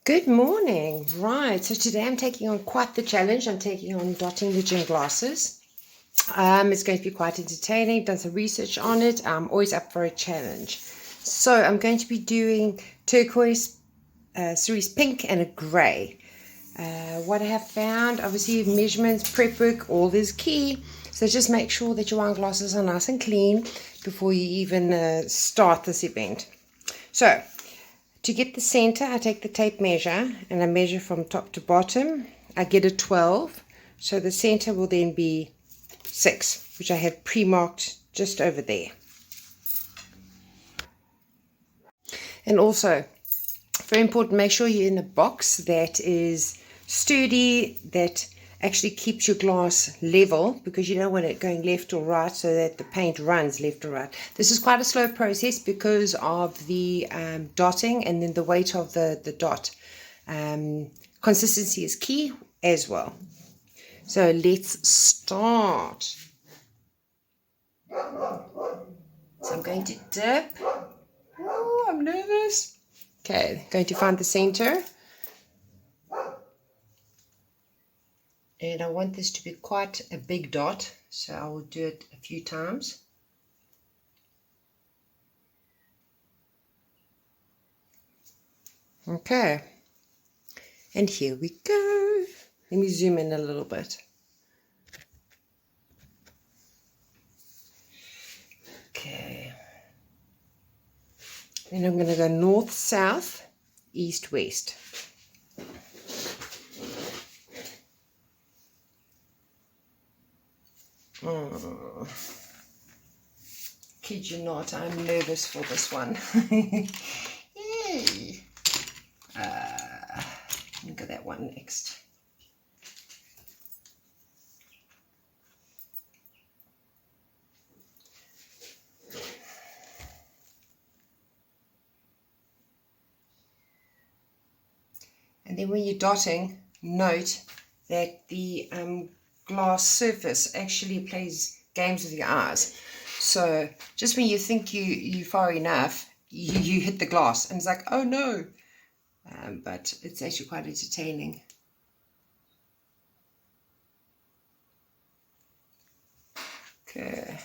Good morning. Right, so today I'm taking on quite the challenge. I'm taking on dotting the gin glasses. It's going to be quite entertaining. Done some research on it. I'm always up for a challenge. So I'm going to be doing turquoise, cerise pink, and a grey. What I have found, obviously measurements, prep work, all is key. So just make sure that your wine glasses are nice and clean before you even start this event. So to get the center, I take the tape measure and I measure from top to bottom. I get a 12, so the center will then be 6, which I have pre-marked just over there. And also, very important, make sure you're in a box that is sturdy, that actually keeps your glass level, because you don't want it going left or right so that the paint runs left or right. This is quite a slow process because of the dotting and then the weight of the dot. Consistency is key as well. So let's start. So I'm going to dip. Oh, I'm nervous. Okay, going to find the center. And I want this to be quite a big dot, so I will do it a few times. Okay, and here we go. Let me zoom in a little bit. Okay, then I'm going to go north, south, east, west. Kid you not, I'm nervous for this one. Yay! Look at that one next. And then when you're dotting, note that the glass surface actually plays games with your eyes. So just when you think you're far enough, you hit the glass and it's like, oh no. But it's actually quite entertaining. Okay.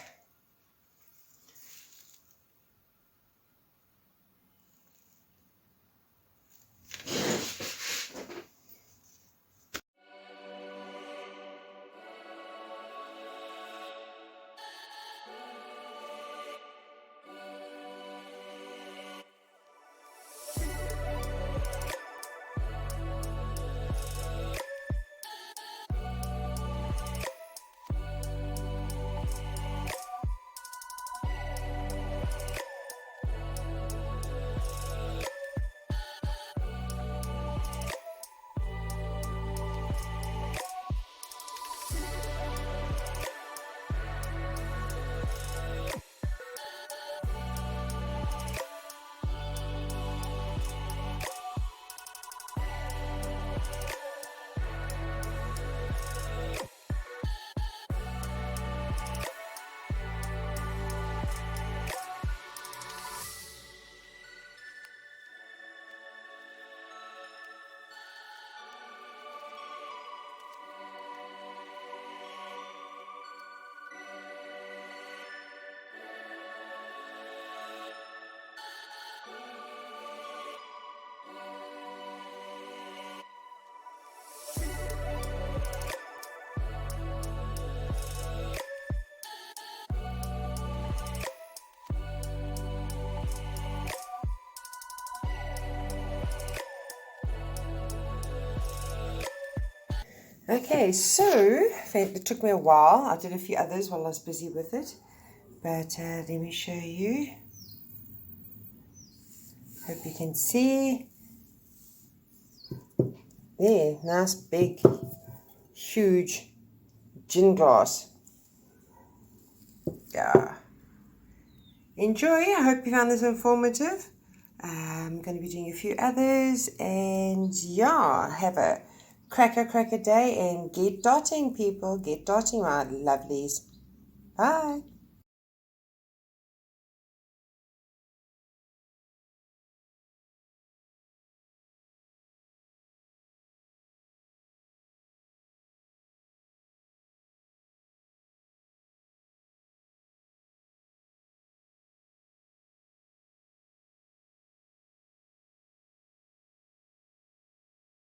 Okay, so it took me a while. I did a few others while I was busy with it. But let me show you. Hope you can see. There, nice big, huge gin glass. Yeah. Enjoy. I hope you found this informative. I'm going to be doing a few others. And yeah, have a cracker day and get dotting, people. Get dotting, my lovelies. Bye.